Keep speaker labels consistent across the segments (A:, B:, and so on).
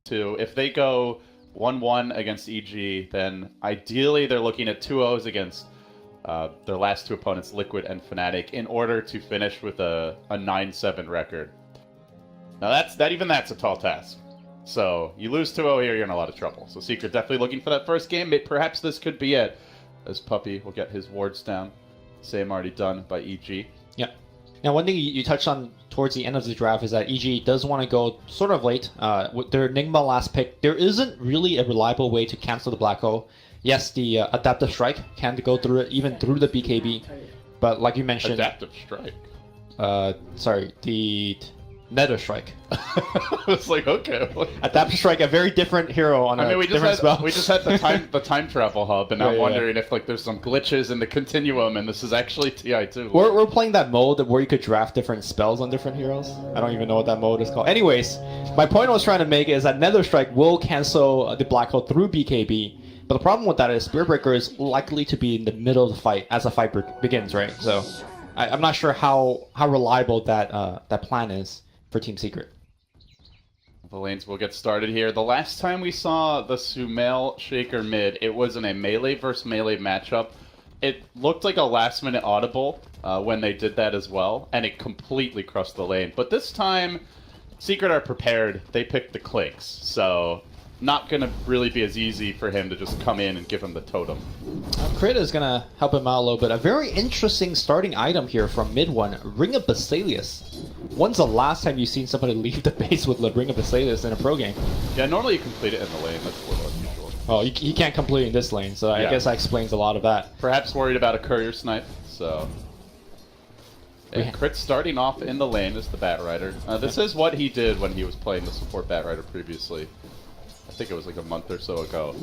A: 2. If they go 1-1 against EG, then ideally they're looking at 2-0s against their last two opponents, Liquid and Fnatic, in order to finish with a 9-7 record. Now that's a tall task. So you lose 2-0 here, you're in a lot of trouble. So Secret definitely looking for that first game. Perhaps this could be it, as Puppey will get his wards down. Same already done by EG.
B: Yeah. Now, one thing you touched on towards the end of the draft is that EG does want to go sort of late. With their Enigma last pick, there isn't really a reliable way to cancel the Black Hole. Yes, the Adaptive Strike can go through it, even through the BKB. But like you mentioned...
A: Adaptive Strike?
B: Sorry, the Nether Strike.
A: I was like, okay.
B: Adaptive Strike, a very different hero on a different spell.
A: We just had the time travel hub, and I'm wondering if like there's some glitches in the continuum, and this is actually TI2.
B: We're playing that mode where you could draft different spells on different heroes. I don't even know what that mode is called. Anyways, my point I was trying to make is that Nether Strike will cancel the Black Hole through BKB, but the problem with that is Spirit Breaker is likely to be in the middle of the fight as the fight begins, right? So I'm not sure how reliable that plan is for Team Secret.
A: The lanes will get started here. The last time we saw the SumaiL Shaker mid, it was in a melee versus melee matchup. It looked like a last-minute audible when they did that as well, and it completely crushed the lane. But this time, Secret are prepared. They picked the Clinks, so not going to really be as easy for him to just come in and give him the totem.
B: Crit is going to help him out a little bit. A very interesting starting item here from mid one, Ring of Basilius. When's the last time you've seen somebody leave the base with the Ring of Basilius in a pro game?
A: Yeah, normally you complete it in the lane. That's a little unusual.
B: Oh, he can't complete in this lane, so I guess that explains a lot of that.
A: Perhaps worried about a courier snipe, so... And Crit starting off in the lane as the Batrider. This is what he did when he was playing the support Batrider previously. I think it was like a month or so ago.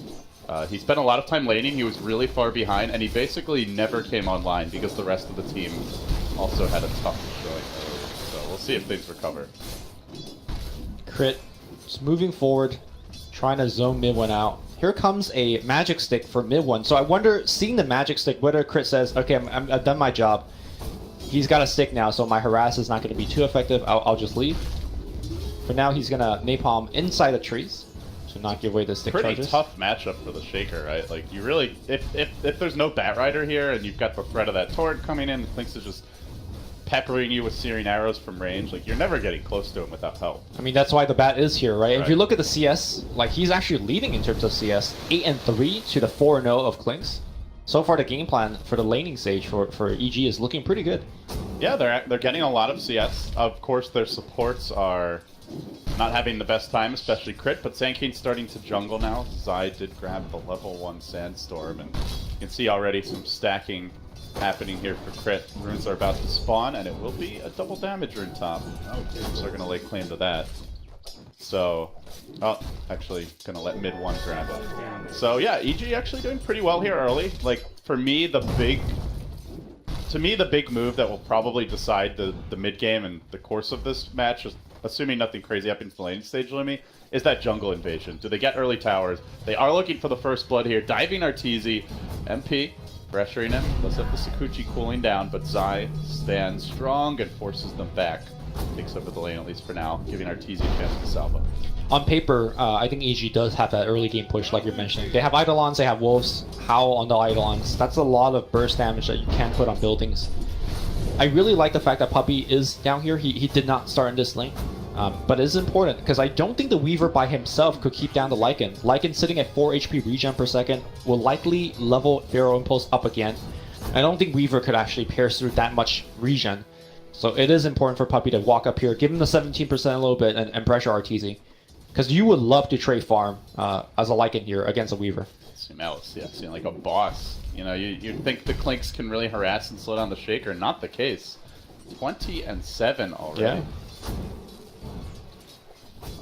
A: He spent a lot of time laning, he was really far behind, and he basically never came online because the rest of the team also had a tough showing. So we'll see if things recover.
B: Crit is moving forward, trying to zone mid one out. Here comes a magic stick for mid one. So I wonder, seeing the magic stick, whether Crit says, okay, I've done my job. He's got a stick now, so my harass is not going to be too effective. I'll just leave. For now, he's going to napalm inside the trees to not give away the stick charges.
A: Pretty tough matchup for the Shaker, right? Like, you really, if there's no Batrider here and you've got the threat of that Torrent coming in, thinks is just peppering you with searing arrows from range, like, you're never getting close to him without help.
B: I mean, that's why the Bat is here, right? If you look at the CS, like, he's actually leading in terms of CS, 8-3 to the 4-0 of Clinks. So far, the game plan for the laning stage for EG is looking pretty good.
A: Yeah, they're getting a lot of CS. Of course, their supports are not having the best time, especially Crit, but Sankane's starting to jungle now. Zai did grab the level 1 Sandstorm, and you can see already some stacking happening here for Crit. Runes are about to spawn, and it will be a double damage rune top. Oh, Teams are going to lay claim to that. So, actually going to let mid one grab it. So yeah, EG actually doing pretty well here early. Like, for me, the big move that will probably decide the mid game and the course of this match, is, assuming nothing crazy happens in the laning stage, Lumi, is that jungle invasion. Do they get early towers? They are looking for the first blood here. Diving Arteezy, MP pressuring him. Does have the Sakuchi cooling down, but Zai stands strong and forces them back. Takes over the lane, at least for now, giving Arteezy a chance to salvo.
B: On paper, I think EG does have that early game push, like you're mentioning. They have Eidolons, they have Wolves, Howl on the Eidolons. That's a lot of burst damage that you can put on buildings. I really like the fact that Puppey is down here. He did not start in this lane. But it is important, because I don't think the Weaver by himself could keep down the Lycan. Lycan sitting at 4 HP regen per second will likely level Pharaoh Impulse up again. I don't think Weaver could actually pierce through that much regen. So it is important for Puppey to walk up here, give him the 17% a little bit, and pressure Arteezy. Because you would love to trade farm as a Lycan here against a Weaver.
A: SumaiL is seeing like a boss. You know, you'd think the Clinks can really harass and slow down the Shaker. Not the case. 20-7 already.
B: Yeah.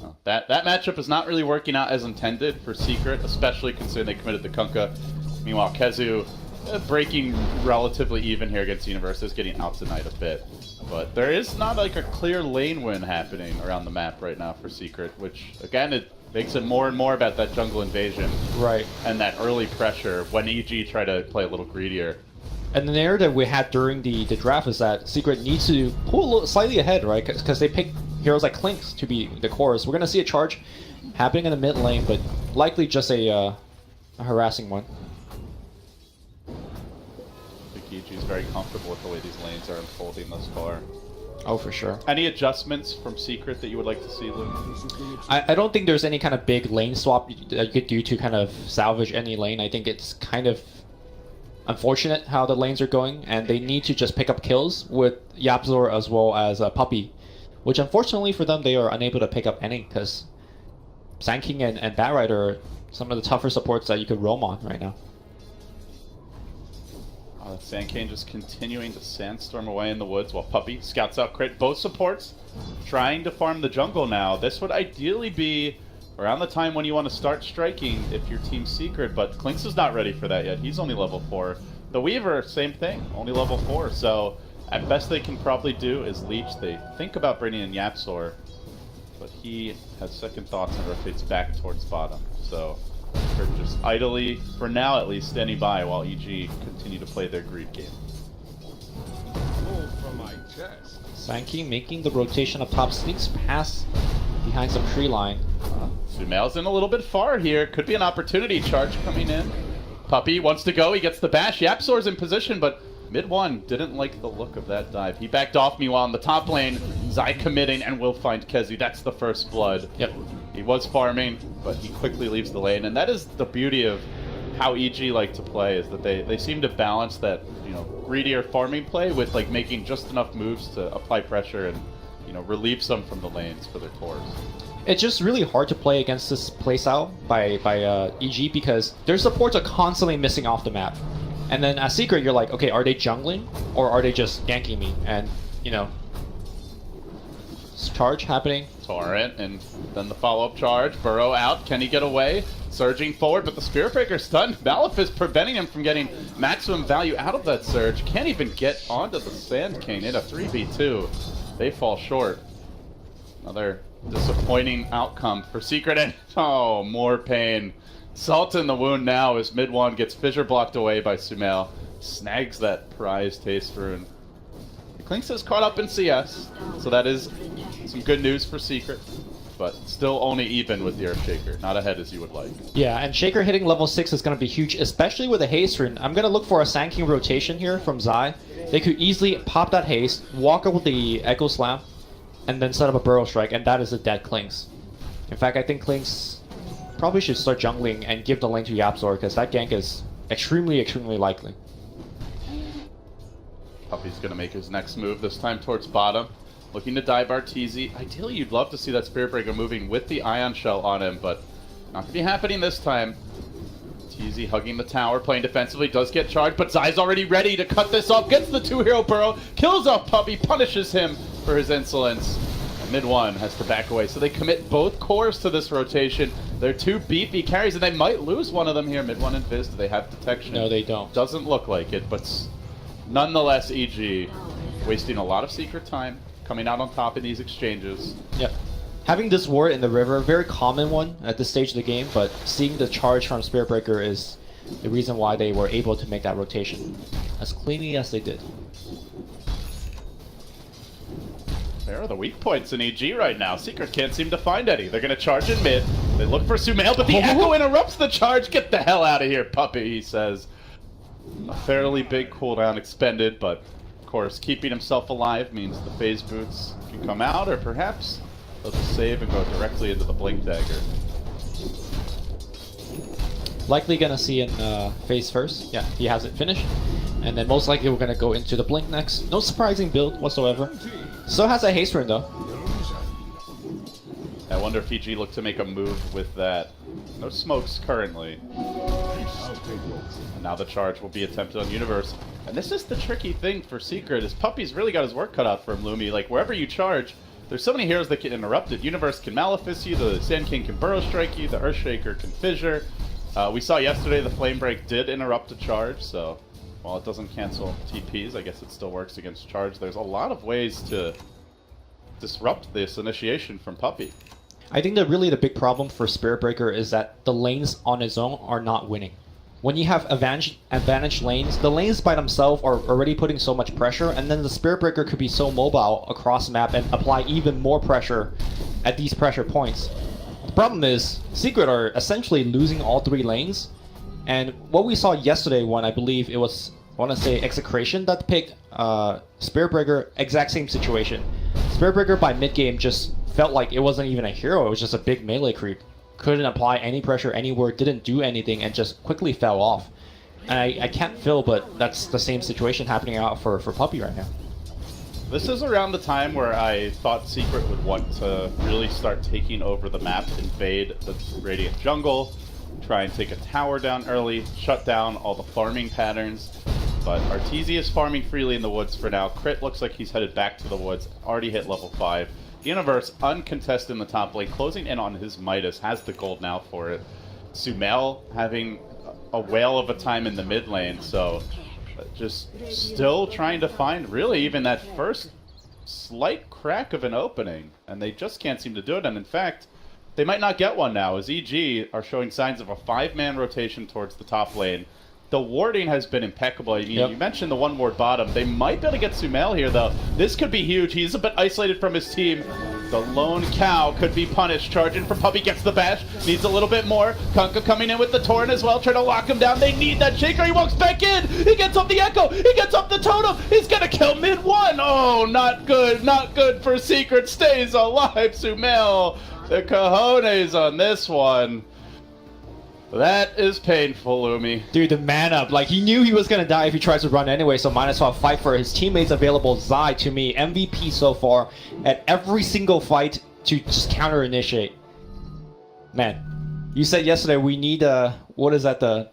A: Well, that matchup is not really working out as intended for Secret, especially considering they committed the Kunkka. Meanwhile, Kezu breaking relatively even here against Universus, getting out tonight a bit. But there is not like a clear lane win happening around the map right now for Secret, which again, it makes it more and more about that jungle invasion.
B: Right.
A: And that early pressure when EG try to play a little greedier.
B: And the narrative we had during the draft is that Secret needs to pull a little slightly ahead, right? Because they picked heroes like Clinks to be the cores. We're going to see a charge happening in the mid lane, but likely just a harassing one.
A: I think EG is very comfortable with the way these lanes are unfolding thus far.
B: Oh, for sure.
A: Any adjustments from Secret that you would like to see, Luke?
B: I don't think there's any kind of big lane swap that you could do to kind of salvage any lane. I think it's kind of unfortunate how the lanes are going, and they need to just pick up kills with Yapzor as well as Puppey, which unfortunately for them, they are unable to pick up any, because Sand King and Batrider are some of the tougher supports that you could roam on right now.
A: Sandcane just continuing to sandstorm away in the woods while Puppey scouts out crit. Both supports trying to farm the jungle now. This would ideally be around the time when you want to start striking if your team's Secret, but Klinks is not ready for that yet. He's only level 4. The Weaver, same thing, only level 4. So at best they can probably do is leech. They think about bringing in Yapzor, but he has second thoughts and rotates back towards bottom. So they're just idly, for now at least, standing by while EG continue to play their greed game.
B: Sand King making the rotation up top, sneaks past behind some tree line.
A: SumaiL's in a little bit far here. Could be an opportunity. Charge coming in. Puppey wants to go. He gets the bash. Yapzor's in position, but mid one didn't like the look of that dive. He backed off. Meanwhile, in the top lane, Zai committing and will find Kezi. That's the first blood.
B: Yep.
A: He was farming, but he quickly leaves the lane. And that is the beauty of how EG like to play, is that they seem to balance that, you know, greedier farming play with like making just enough moves to apply pressure and, you know, relieve some from the lanes for their cores.
B: It's just really hard to play against this playstyle by EG because their supports are constantly missing off the map. And then as Secret, you're like, okay, are they jungling or are they just ganking me? And, you know, charge happening.
A: Torrent, and then the follow-up charge. Burrow out. Can he get away? Surging forward, but the Spirit Breaker stunned. Malefice preventing him from getting maximum value out of that surge. Can't even get onto the Sand King in a 3v2. They fall short. Another disappointing outcome for Secret, and oh, more pain. Salt in the wound now as mid one gets fissure blocked away by SumaiL. Snags that prized Taste Rune. Klinks is caught up in CS, so that is some good news for Secret, but still only even with the Earthshaker, not ahead as you would like.
B: Yeah, and Shaker hitting level 6 is going to be huge, especially with a haste rune. I'm going to look for a Sand King rotation here from Zai. They could easily pop that haste, walk up with the Echo Slam, and then set up a Burrow Strike, and that is a dead Klinks. In fact, I think Klinks probably should start jungling and give the lane to Yapzor, because that gank is extremely, extremely likely.
A: Puppey's going to make his next move, this time towards bottom. Looking to dive Arteezy. Ideally, you'd love to see that Spirit Breaker moving with the Ion Shell on him, but not going to be happening this time. Arteezy hugging the tower, playing defensively, does get charged, but Zai's already ready to cut this off. Gets the 2-hero Burrow, kills off Puppey, punishes him for his insolence. And mid one has to back away, so they commit both cores to this rotation. They're two beefy carries, and they might lose one of them here. Mid one and Fizz, do they have detection?
B: No, they don't.
A: Doesn't look like it, but nonetheless, EG wasting a lot of Secret time, coming out on top in these exchanges.
B: Yep. Having this ward in the river, very common one at this stage of the game, but seeing the charge from Spirit Breaker is the reason why they were able to make that rotation as cleanly as they did.
A: There are the weak points in EG right now. Secret can't seem to find any. They're going to charge in mid. They look for SumaiL, but the Echo interrupts the charge. Get the hell out of here, Puppey, he says. A fairly big cooldown expended, but of course keeping himself alive means the phase boots can come out, or perhaps they'll just save and go directly into the Blink Dagger.
B: Likely gonna see in phase first. Yeah, he has it finished. And then most likely we're gonna go into the Blink next. No surprising build whatsoever. Still has a haste rune though.
A: I wonder if EG look to make a move with that. No smokes currently. And now the charge will be attempted on Universe. And this is the tricky thing for Secret, is Puppey's really got his work cut out for him, Lumi. Like, wherever you charge, there's so many heroes that can interrupt it. Universe can Malefice you, the Sand King can Burrow Strike you, the Earthshaker can Fissure. We saw yesterday the Flame Break did interrupt a charge, so while it doesn't cancel TPs, I guess it still works against charge. There's a lot of ways to disrupt this initiation from Puppey.
B: I think that really the big problem for Spirit Breaker is that the lanes on its own are not winning. When you have advantage lanes, the lanes by themselves are already putting so much pressure, and then the Spirit Breaker could be so mobile across the map and apply even more pressure at these pressure points. The problem is, Secret are essentially losing all 3 lanes. And what we saw yesterday when I believe it was, I want to say, Execration that picked Spiritbreaker, exact same situation. Spiritbreaker by mid-game just felt like it wasn't even a hero, it was just a big melee creep. Couldn't apply any pressure anywhere, didn't do anything, and just quickly fell off. And I can't feel, but that's the same situation happening out for Puppey right now.
A: This is around the time where I thought Secret would want to really start taking over the map, invade the Radiant jungle, try and take a tower down early, shut down all the farming patterns. But Arteezy is farming freely in the woods for now. Crit looks like he's headed back to the woods, already hit level 5. Universe, uncontested in the top lane, closing in on his Midas, has the gold now for it. SumaiL having a whale of a time in the mid lane, so just still trying to find really even that first slight crack of an opening, and they just can't seem to do it. And in fact, they might not get one now, as EG are showing signs of a 5-man rotation towards the top lane. The warding has been impeccable. I mean, you mentioned the 1 ward bottom. They might be able to get SumaiL here, though. This could be huge. He's a bit isolated from his team. The lone cow could be punished. Charging from Puppey, gets the bash. Needs a little bit more. Kunkka coming in with the Torrent as well, trying to lock him down. They need that Shaker. He walks back in. He gets up the Echo. He gets up the Totem. He's going to kill mid-1. Oh, not good. Not good for Secret. Stays alive. SumaiL, the cojones on this one. That is painful, Umi.
B: Dude, the man up. Like, he knew he was going to die if he tries to run anyway, so might as well fight for his teammates available. Zai, to me, MVP so far at every single fight to just counter-initiate. Man, you said yesterday we need, what is that, the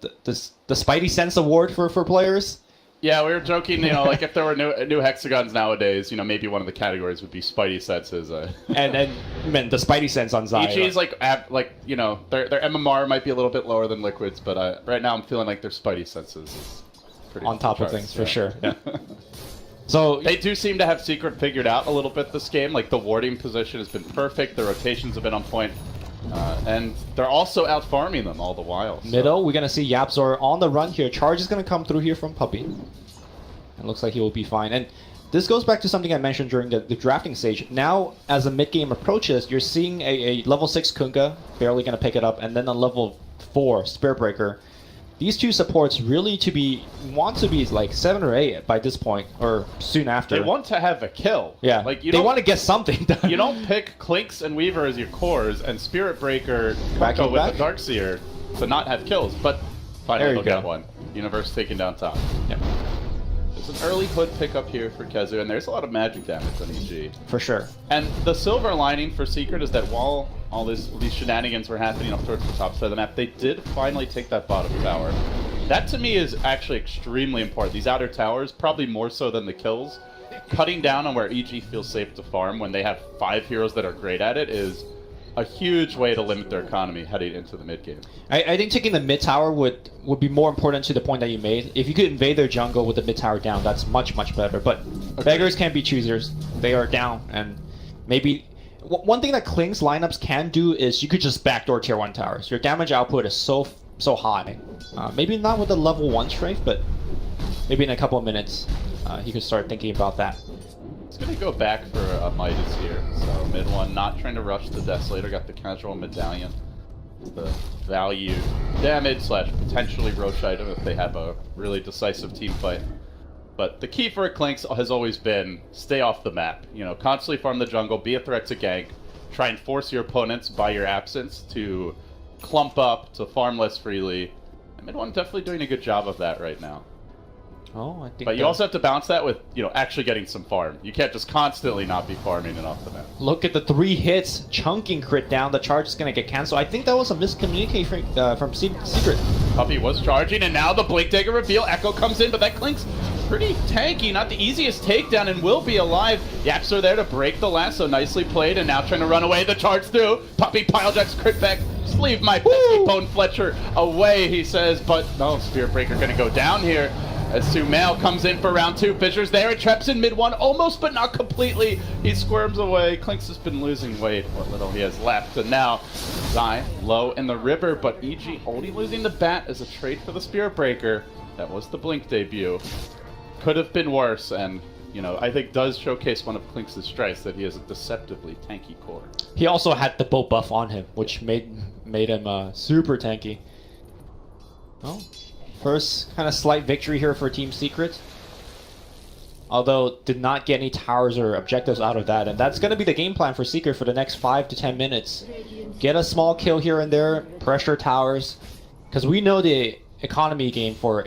B: Spidey Sense Award for players?
A: Yeah, we were joking, you know, like if there were new hexagons nowadays, you know, maybe one of the categories would be Spidey Senses.
B: And man, the Spidey Sense on Zai.
A: EG's like you know, their MMR might be a little bit lower than Liquid's, but right now I'm feeling like their Spidey Senses is pretty
B: on top of things, for sure. Yeah. So
A: they do seem to have Secret figured out a little bit this game. Like the warding position has been perfect, the rotations have been on point. And they're also out farming them all the while. So.
B: Middle, we're going to see Yapzor on the run here. Charge is going to come through here from Puppey. It looks like he will be fine. And this goes back to something I mentioned during the drafting stage. Now, as the mid-game approaches, you're seeing a level 6 Kunkka, barely going to pick it up, and then a level 4 Spiritbreaker. These two supports really want to be like 7 or 8 by this point, or soon after.
A: They want to have a kill.
B: Yeah,
A: like
B: they want to get something done.
A: You don't pick Clinks and Weaver as your cores and Spiritbreaker Kunkka with the Darkseer to not have kills, but finally they'll get one. Universe taking down top.
B: Yep.
A: There's an early hood pickup here for Kezu, and there's a lot of magic damage on EG.
B: For sure.
A: And the silver lining for Secret is that while all these shenanigans were happening up towards the top side of the map, they did finally take that bottom tower. That to me is actually extremely important. These outer towers, probably more so than the kills, cutting down on where EG feels safe to farm when they have 5 heroes that are great at it is a huge way to limit their economy heading into the mid game.
B: I think taking the mid tower would be more important to the point that you made. If you could invade their jungle with the mid tower down, that's much better. But beggars can't be choosers. They are down, and maybe one thing that Kling's lineups can do is you could just backdoor tier 1 towers. Your damage output is so high. Maybe not with the level 1 strafe, but maybe in a couple of minutes he could start thinking about that.
A: It's going to go back for a Midas here. So mid 1, not trying to rush the Desolator, got the casual medallion. The value damage / potentially Roche item if they have a really decisive team fight. But the key for Clinks has always been stay off the map. You know, constantly farm the jungle, be a threat to gank, try and force your opponents by your absence to clump up, to farm less freely. And mid 1 definitely doing a good job of that right now.
B: Oh, I think.
A: But you also have to balance that with, you know, actually getting some farm. You can't just constantly not be farming it off the map.
B: Look at the 3 hits, chunking crit down. The charge is going to get canceled. I think that was a miscommunication from Secret.
A: Puppey was charging, and now the Blink Dagger reveal. Echo comes in, but that Clink's pretty tanky. Not the easiest takedown, and will be alive. Yaps are there to break the lasso. Nicely played, and now trying to run away. The charge through. Puppey pilejacks crit back. Just leave my pesky Bone Fletcher away, he says. But no, Spiritbreaker going to go down here. As SumaiL comes in for round 2, Fisher's there, it traps in mid 1, almost but not completely. He squirms away. Clinks has been losing weight, what little he has left. And now, Zai low in the river, but EG only losing the bat as a trade for the Spiritbreaker. That was the Blink debut. Could have been worse, and you know, I think does showcase one of Klink's strengths, that he has a deceptively tanky core.
B: He also had the boat buff on him, which made him super tanky. Well, first kind of slight victory here for Team Secret. Although, did not get any towers or objectives out of that. And that's going to be the game plan for Secret for the next 5 to 10 minutes. Get a small kill here and there, pressure towers. Because we know the economy game for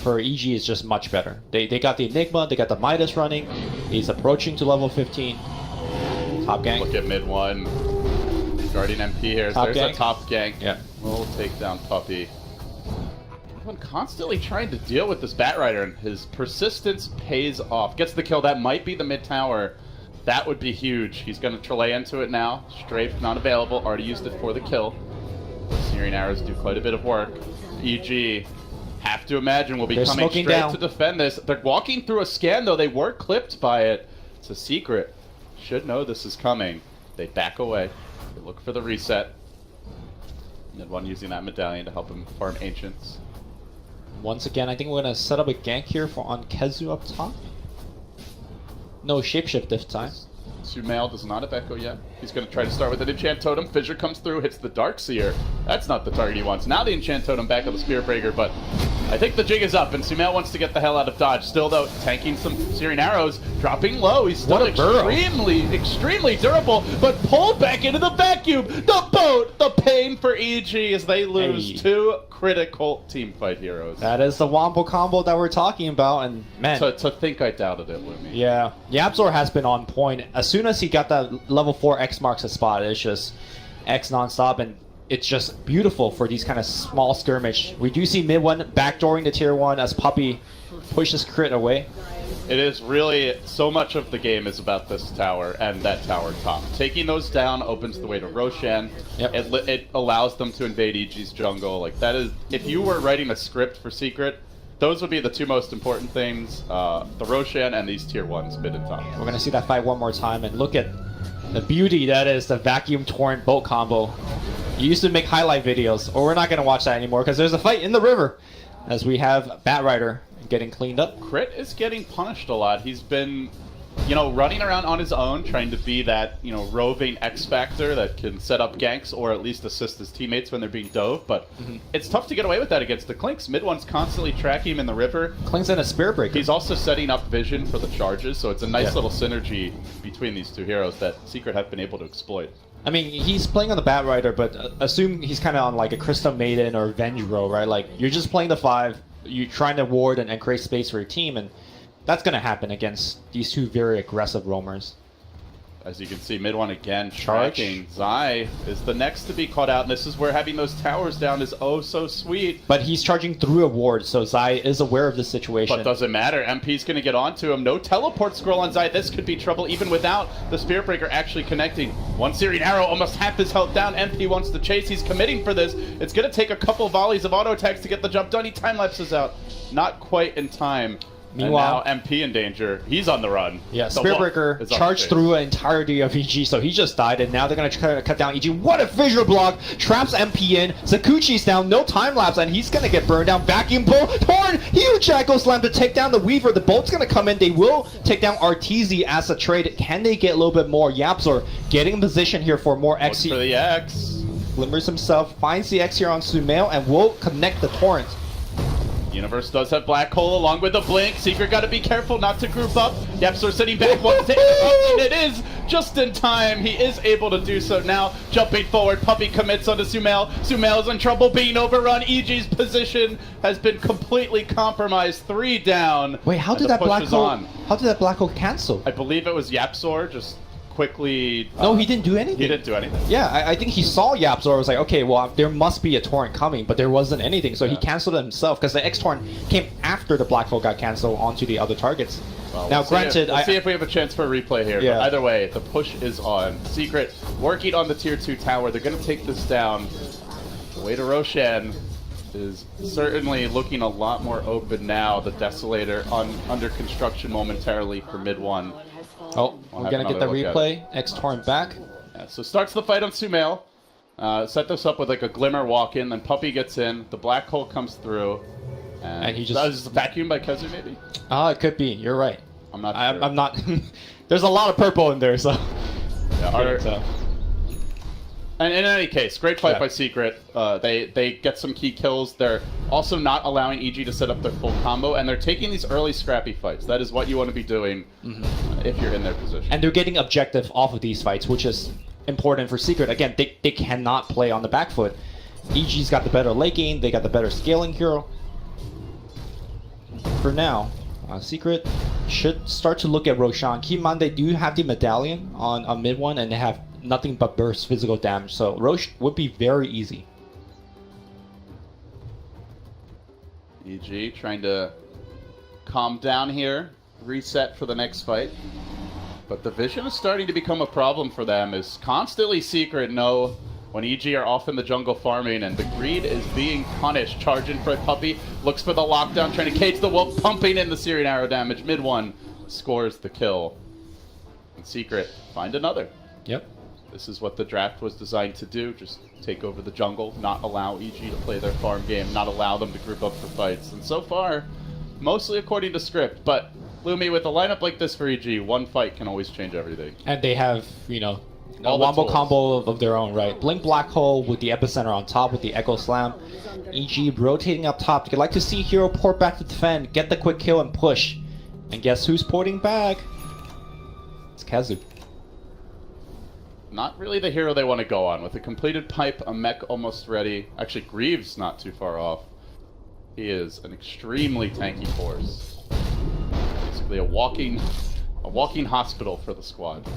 B: EG is just much better. They got the Enigma, they got the Midas running. He's approaching to level 15. Top gank.
A: Look at mid one. Guardian MP here. There's a top gank.
B: Yeah.
A: We'll take down Puppey. Everyone constantly trying to deal with this Batrider, and his persistence pays off. Gets the kill. That might be the mid tower. That would be huge. He's going to Trelay into it now. Strafe not available. Already used it for the kill. Searing arrows do quite a bit of work. EG, have to imagine, will be coming straight to defend this. They're walking through a scan, though. They were clipped by it. It's a secret. Should know this is coming. They back away. They look for the reset. Mid one using that medallion to help him farm Ancients.
B: Once again, I think we're going to set up a gank here on Kezu up top. No shapeshift this time.
A: SumaiL does not have Echo yet. He's going to try to start with an Enchant Totem. Fissure comes through, hits the Darkseer. That's not the target he wants. Now the Enchant Totem back on the Spirit Breaker, but I think the jig is up, and SumaiL wants to get the hell out of dodge. Still, though, tanking some Searing Arrows, dropping low. He's still extremely durable, but pulled back into the vacuum. The boat, the pain for EG as they lose two critical teamfight heroes.
B: That is the Wombo combo that we're talking about, and man.
A: To think I doubted it, Lumi.
B: Yeah. YapzOr has been on point. As soon as he got that level 4 X marks a spot, it's just X nonstop, and it's just beautiful for these kind of small skirmish. We do see mid one backdooring the tier 1 as Puppey pushes crit away.
A: It is really, so much of the game is about this tower and that tower top. Taking those down opens the way to Roshan.
B: Yep.
A: It allows them to invade EG's jungle. Like, that is, if you were writing a script for Secret, those would be the two most important things, the Roshan and these tier 1s, mid and top.
B: We're going to see that fight one more time, and look at the beauty that is the vacuum torrent boat combo. You used to make highlight videos, or we're not going to watch that anymore because there's a fight in the river as we have Batrider getting cleaned up.
A: Crit is getting punished a lot. He's been, you know, running around on his own, trying to be that, you know, roving X Factor that can set up ganks or at least assist his teammates when they're being dove, but it's tough to get away with that against the Klinks. Mid one's constantly tracking him in the river.
B: Klink's in a Spirit Breaker.
A: He's also setting up vision for the charges, so it's a nice little synergy between these two heroes that Secret have been able to exploit.
B: I mean, he's playing on the Batrider, but assume he's kind of on like a Crystal Maiden or Vengro, right? Like, you're just playing the 5, you're trying to ward and create space for your team, and that's going to happen against these two very aggressive roamers.
A: As you can see, mid one again charging. Zai is the next to be caught out, and this is where having those towers down is oh so sweet.
B: But he's charging through a ward, so Zai is aware of the situation.
A: But doesn't matter. MP's going to get onto him. No teleport scroll on Zai. This could be trouble even without the Spirit Breaker actually connecting. One Searing Arrow, almost half his health down. MP wants to chase. He's committing for this. It's going to take a couple volleys of auto attacks to get the jump done. He time lapses out. Not quite in time.
B: Meanwhile,
A: and now MP in danger. He's on the run.
B: Yeah, Spirit Breaker charged through an entirety of EG, so he just died, and now they're going to try to cut down EG. What a visual block! Traps MP in. Sakuchi's down, no time lapse, and he's going to get burned down. Vacuum pull, Torn, huge Echo Slam to take down the Weaver. The bolt's going to come in. They will take down RTZ as a trade. Can they get a little bit more? YapzOr getting in position here for more X.
A: For the X.
B: Glimmers himself, finds the X here on SumaiL, and will connect the Torrent.
A: Universe does have Black Hole along with the Blink. Secret got to be careful not to group up. YapzOr sitting back, wants to and it is just in time. He is able to do so now. Jumping forward, Puppey commits onto SumaiL. SumaiL is in trouble being overrun. EG's position has been completely compromised. 3 down.
B: Wait, how did that Black Hole cancel?
A: I believe it was YapzOr just quickly...
B: No, he didn't do anything.
A: He didn't do anything.
B: Yeah, I think he saw YapzOr. Was like, okay, well, there must be a torrent coming, but there wasn't anything, so he canceled it himself because the X torrent came after the Black Hole got canceled onto the other targets.
A: Well,
B: now, granted,
A: let's see if we have a chance for a replay here.
B: Yeah.
A: But either way, the push is on. Secret working on the tier 2 tower. They're going to take this down. The way to Roshan is certainly looking a lot more open now. The Desolator under construction momentarily for mid 1.
B: Oh, we're going to get the replay. X-Torrent back.
A: Yeah, so starts the fight on SumaiL. Set this up with like a Glimmer walk in, then Puppey gets in. The Black Hole comes through. And
B: he just...
A: That was vacuumed by Kezu, maybe?
B: It could be. You're right.
A: I'm not sure.
B: I'm not. There's a lot of purple in there, so.
A: Yeah, and in any case, great fight
B: Yeah.
A: by Secret. They get some key kills. They're also not allowing EG to set up their full combo, and they're taking these early scrappy fights. That is what you want to be doing if you're in their position.
B: And they're getting objective off of these fights, which is important for Secret. Again, they cannot play on the back foot. EG's got the better late game. They got the better scaling hero. For now, Secret should start to look at Roshan. Keep in mind, they do have the medallion on mid one, and they have nothing but burst physical damage. So Rosh would be very easy.
A: EG trying to calm down here, reset for the next fight. But the vision is starting to become a problem for them, as constantly Secret know when EG are off in the jungle farming, and the greed is being punished. Charging for a puppy, looks for the lockdown, trying to cage the wolf, pumping in the Syrian arrow damage. Mid one scores the kill. And Secret find another.
B: Yep.
A: This is what the draft was designed to do, just take over the jungle, not allow EG to play their farm game, not allow them to group up for fights. And so far, mostly according to script, but Lumi, with a lineup like this for EG, one fight can always change everything.
B: And they have, you know, a
A: All the
B: wombo
A: tools.
B: combo of their own, right? Blink Black Hole with the epicenter on top with the Echo Slam. EG rotating up top. You'd like to see Hero port back to defend, get the quick kill and push. And guess who's porting back? It's Kazu.
A: Not really the hero they want to go on. With a completed pipe, a mech almost ready. Actually, Greaves not too far off. He is an extremely tanky force. Basically a walking hospital for the squad.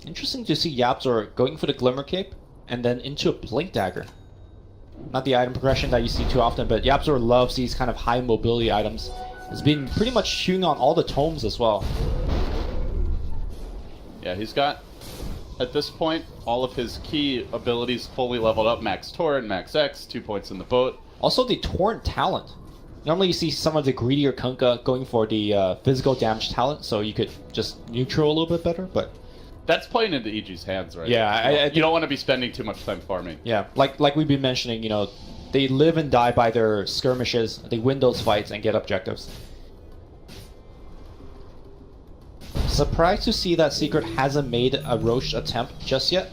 B: Interesting to see Yapzor going for the Glimmer Cape and then into a Blink Dagger. Not the item progression that you see too often, but Yapzor loves these kind of high mobility items. He's been pretty much shooting on all the tomes as well.
A: Yeah, he's got, at this point, all of his key abilities fully leveled up. Max Torrent, Max X, 2 points in the boat.
B: Also the Torrent talent. Normally you see some of the greedier Kunkka going for the physical damage talent, so you could just neutral a little bit better, but...
A: That's playing into EG's hands, right?
B: Yeah,
A: you don't want to be spending too much time farming.
B: Yeah, like we've been mentioning, you know, they live and die by their skirmishes. They win those fights and get objectives. Surprised to see that Secret hasn't made a Roche attempt just yet.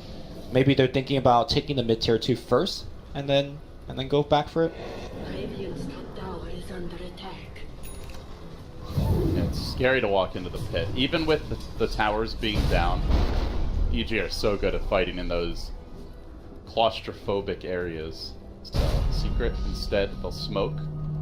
B: Maybe they're thinking about taking the mid tier 2 first, and then go back for it.
C: Radiant's top tower is under attack.
A: Yeah, it's scary to walk into the pit. Even with the towers being down, EG are so good at fighting in those claustrophobic areas. So Secret, instead, they'll smoke.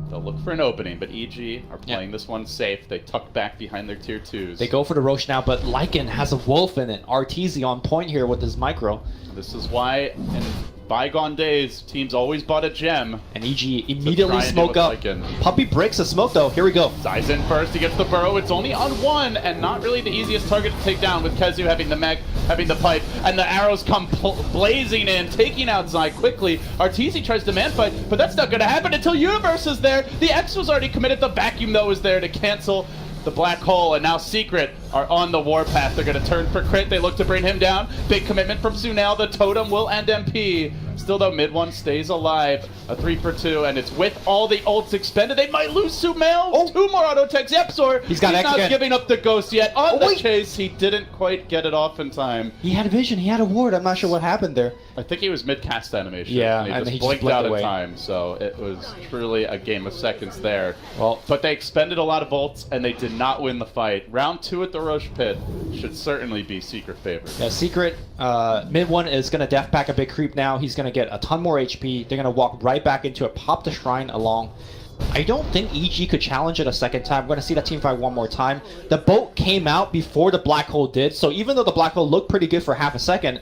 A: They'll look for an opening, but EG are playing this one safe. They tuck back behind their tier 2s.
B: They go for the Roche now, but Lycan has a wolf in it. RTZ on point here with his micro.
A: This is why in bygone days, teams always bought a gem.
B: And EG immediately
A: try and
B: smoke
A: deal
B: up.
A: with Lycan.
B: Puppy breaks the smoke though. Here we go.
A: Zai's in first, he gets the burrow, it's only on one, and not really the easiest target to take down, with Kezu having the mech, having the pipe, and the arrows come blazing in, taking out Zai quickly. Arteezy tries to man fight, but that's not going to happen until Universe is there. The X was already committed, the vacuum though is there to cancel the black hole, and now Secret are on the warpath. They're going to turn for crit, they look to bring him down. Big commitment from SumaiL, the totem will end MP. Still though, mid one stays alive. A 3 for 2, and it's with all the ults expended. They might lose SumaiL.
B: Oh.
A: 2 more auto techs. Yepzor,
B: He's got X
A: not
B: again.
A: giving up the ghost yet. On the
B: wait.
A: chase, he didn't quite get it off in time.
B: He had a vision. He had a ward. I'm not sure what happened there.
A: I think he was mid-cast animation.
B: Yeah,
A: and
B: and
A: he
B: he
A: just
B: just
A: blinked
B: blinked
A: out
B: away.
A: in time, so it was truly a game of seconds there.
B: Well,
A: But they expended a lot of ults, and they did not win the fight. Round 2 at the Roche Pit should certainly be Secret favorite.
B: yeah, Secret mid one is gonna death pack a big creep now. He's gonna get a ton more HP. They're gonna walk right back into it, pop the shrine along. I don't think EG could challenge it a second time. We're gonna see that team fight one more time. The boat came out before the black hole did, so even though the black hole looked pretty good for half a second,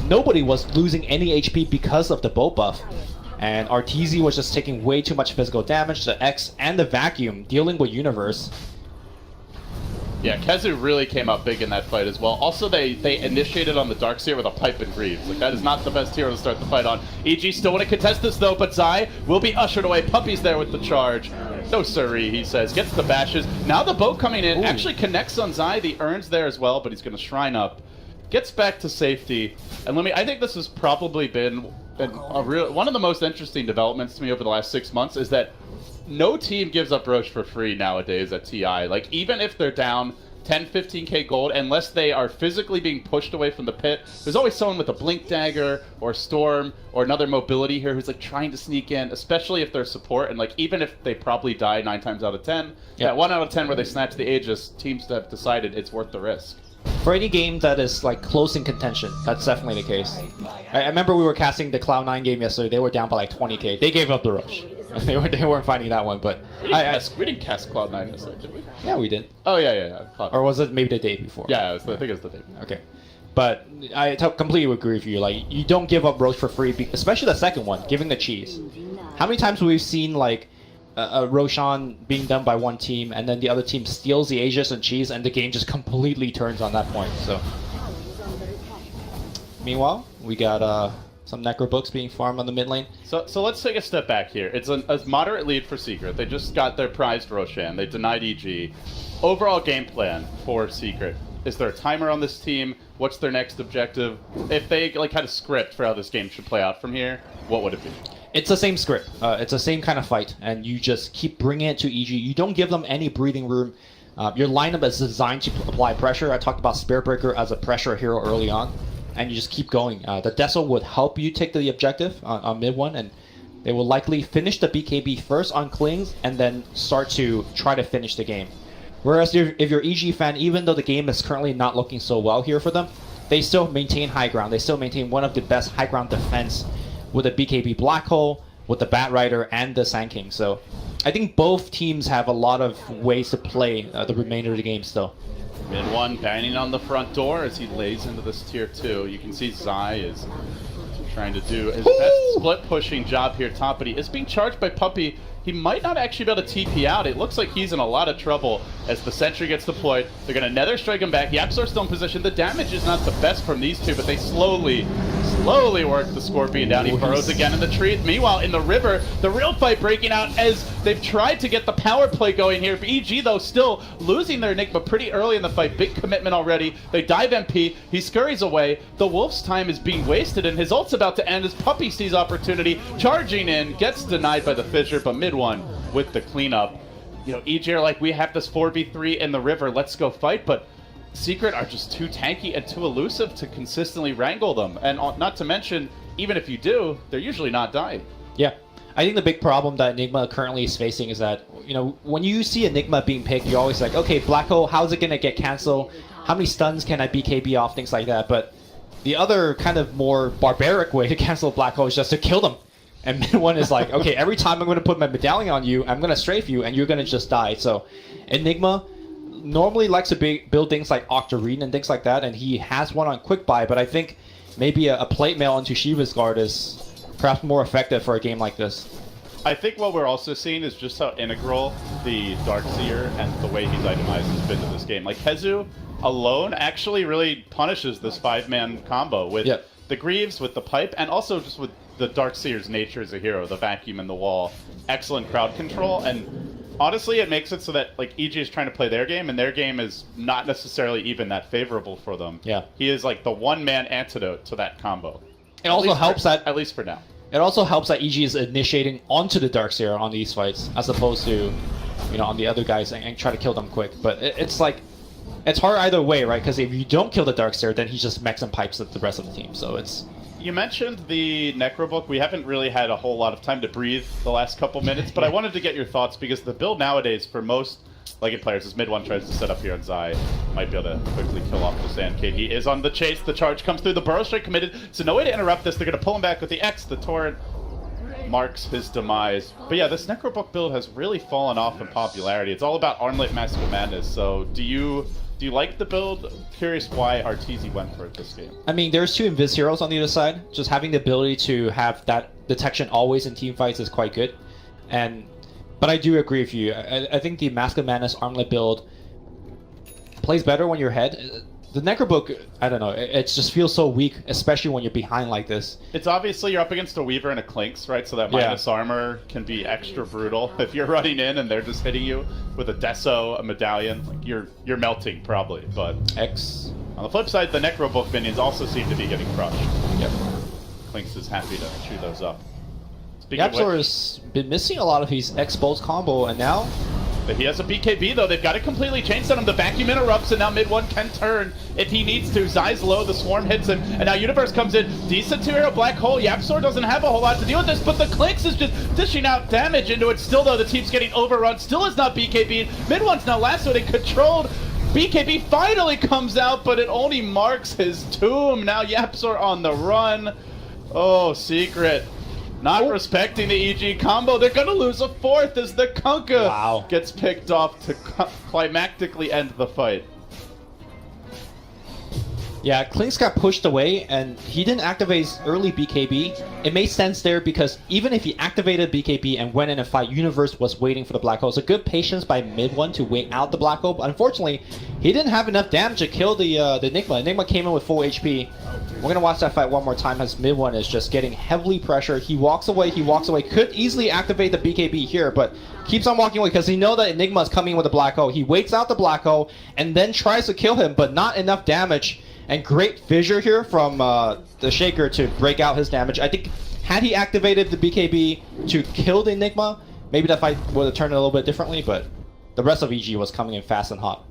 B: nobody was losing any HP because of the boat buff. And Arteezy was just taking way too much physical damage. The X and the vacuum dealing with Universe.
A: Yeah, Kezu really came out big in that fight as well. Also, they initiated on the Darkseer with a pipe and Greaves. Like, that is not the best hero to start the fight on. EG still want to contest this, though, but Zai will be ushered away. Puppy's there with the charge. No siree, he says. Gets the bashes. Now the boat coming in.
B: Ooh.
A: Actually connects on Zai. The Urn's there as well, but he's going to shrine up. Gets back to safety. And I think this has probably been one of the most interesting developments to me over the last 6 months, is that no team gives up Roche for free nowadays at TI. Like, even if they're down 10, 15k gold, unless they are physically being pushed away from the pit, there's always someone with a Blink Dagger or Storm or another mobility here who's like trying to sneak in, especially if they're support. And like, even if they probably die 9 times out of 10,
B: Yeah.
A: that 1 out of 10 where they snatch the Aegis, teams have decided it's worth the risk.
B: For any game that is like close in contention, that's definitely the case. I remember we were casting the Cloud9 game yesterday. They were down by like 20k. They gave up the rush. they weren't fighting that one, but
A: We didn't cast Cloud9 this did we?
B: yeah, we did.
A: Oh, yeah. Cloud9.
B: Or was it maybe the day before?
A: Yeah, I think it was the day.
B: Okay. But I completely agree with you. Like, you don't give up Roche for free, especially the second one, giving the cheese. How many times have we seen like a Roshan being done by one team, and then the other team steals the Aegis and cheese, and the game just completely turns on that point. So, meanwhile, we got some Necro books being farmed on the mid lane.
A: So let's take a step back here. It's a moderate lead for Secret. They just got their prized Roshan. They denied EG. Overall game plan for Secret. Is there a timer on this team? What's their next objective? If they like had a script for how this game should play out from here, what would it be?
B: It's the same script. It's the same kind of fight, and you just keep bringing it to EG. You don't give them any breathing room. Your lineup is designed to apply pressure. I talked about Spirit Breaker as a pressure hero early on, and you just keep going. The Dessel would help you take the objective on mid one, and they will likely finish the BKB first on Klings, and then start to try to finish the game. Whereas if you're EG fan, even though the game is currently not looking so well here for them, they still maintain high ground. They still maintain one of the best high ground defense with the BKB Black Hole, with the Bat Rider, and the Sand King. So I think both teams have a lot of ways to play the remainder of the game still.
A: Mid one banging on the front door as he lays into this tier 2. You can see Zai is trying to do his best split pushing job here top, but he is being charged by Puppey. He might not actually be able to TP out. It looks like he's in a lot of trouble as the sentry gets deployed. They're going to nether strike him back. Yapzor's still in position. The damage is not the best from these two, but they slowly work the Scorpion down. He burrows again in the tree. Meanwhile, in the river, the real fight breaking out as they've tried to get the power play going here. EG, though, still losing their Enigma pretty early in the fight. Big commitment already. They dive MP. He scurries away. The Wolf's time is being wasted, and his ult's about to end as Puppey sees opportunity. Charging in, gets denied by the Fissure, but mid one with the cleanup. You know, EG are like, we have this 4v3 in the river. Let's go fight, but Secret are just too tanky and too elusive to consistently wrangle them. And not to mention, even if you do, they're usually not dying.
B: Yeah. I think the big problem that Enigma currently is facing is that, you know, when you see Enigma being picked, you're always like, okay, Black Hole, how's it going to get canceled? How many stuns can I BKB off? Things like that. But the other kind of more barbaric way to cancel Black Hole is just to kill them. And mid one is like, okay, every time I'm going to put my medallion on you, I'm going to strafe you, and you're going to just die. So Enigma normally likes to build things like Octarine and things like that, and he has one on Quick Buy, but I think maybe a plate mail into Shiva's Guard is perhaps more effective for a game like this.
A: I think what we're also seeing is just how integral the Darkseer and the way he's itemized has been to this game. Like, Hezu alone actually really punishes this 5-man combo with the Greaves, with the Pipe, and also just with the Darkseer's nature as a hero, the vacuum in the wall, excellent crowd control, and honestly, it makes it so that like EG is trying to play their game, and their game is not necessarily even that favorable for them.
B: Yeah,
A: he is like the one-man antidote to that combo.
B: It also helps
A: at least for now.
B: It also helps that EG is initiating onto the Darkseer on these fights, as opposed to, you know, on the other guys and try to kill them quick. But it's like, it's hard either way, right? Because if you don't kill the Darkseer, then he just mechs and pipes the rest of the team. So it's.
A: You mentioned the Necrobook. We haven't really had a whole lot of time to breathe the last couple minutes, but I wanted to get your thoughts because the build nowadays for most Legged players, as mid one tries to set up here on Zai, might be able to quickly kill off the Sand King. He is on the chase. The charge comes through. The Burrow Strike committed, so no way to interrupt this. They're going to pull him back with the X. The Torrent marks his demise. But yeah, this Necrobook build has really fallen off in popularity. It's all about Armlet Mask of Madness. So do you like the build? Curious why Arteezy went for it this game.
B: I mean, there's two Invis heroes on the other side. Just having the ability to have that detection always in team fights is quite good. But I do agree with you. I think the Mask of Madness Armlet build plays better when you're ahead. The Necrobook, I don't know, it just feels so weak, especially when you're behind like this.
A: It's obviously you're up against a Weaver and a Clinks, right? So that minus armor can be extra brutal. If you're running in and they're just hitting you with a Deso, a Medallion, like you're melting probably. But
B: X.
A: On the flip side, the Necrobook minions also seem to be getting crushed.
B: Yep.
A: Clinks is happy to chew those up. Speaking of
B: YapzOr
A: which,
B: has been missing a lot of his X-Bolts combo, and now
A: he has a BKB though. They've got it completely changed on him. The vacuum interrupts, and now mid one can turn if he needs to. Zai's low, the swarm hits him, and now Universe comes in. Decent to hero black hole. YapzOr doesn't have a whole lot to deal with this, but the Clinks is just dishing out damage into it. Still though, the team's getting overrun. Still is not BKB. Mid one's now lassoed and controlled. BKB finally comes out, but it only marks his tomb. Now YapzOr on the run. Oh, Secret. Not respecting the EG combo. They're gonna lose a fourth as the Kunkka gets picked off to climactically end the fight.
B: yeah, Clinks got pushed away, and he didn't activate his early BKB. It made sense there because even if he activated BKB and went in a fight, Universe was waiting for the black hole. So good patience by mid one to wait out the black hole. But unfortunately, he didn't have enough damage to kill the Enigma. Enigma came in with full HP. We're gonna watch that fight one more time as mid one is just getting heavily pressured. He walks away. Could easily activate the BKB here, but keeps on walking away because he knows that Enigma is coming with a black hole. He waits out the black hole and then tries to kill him, but not enough damage. And great fissure here from the Shaker to break out his damage. I think had he activated the BKB to kill the Enigma, maybe that fight would have turned a little bit differently, but the rest of EG was coming in fast and hot.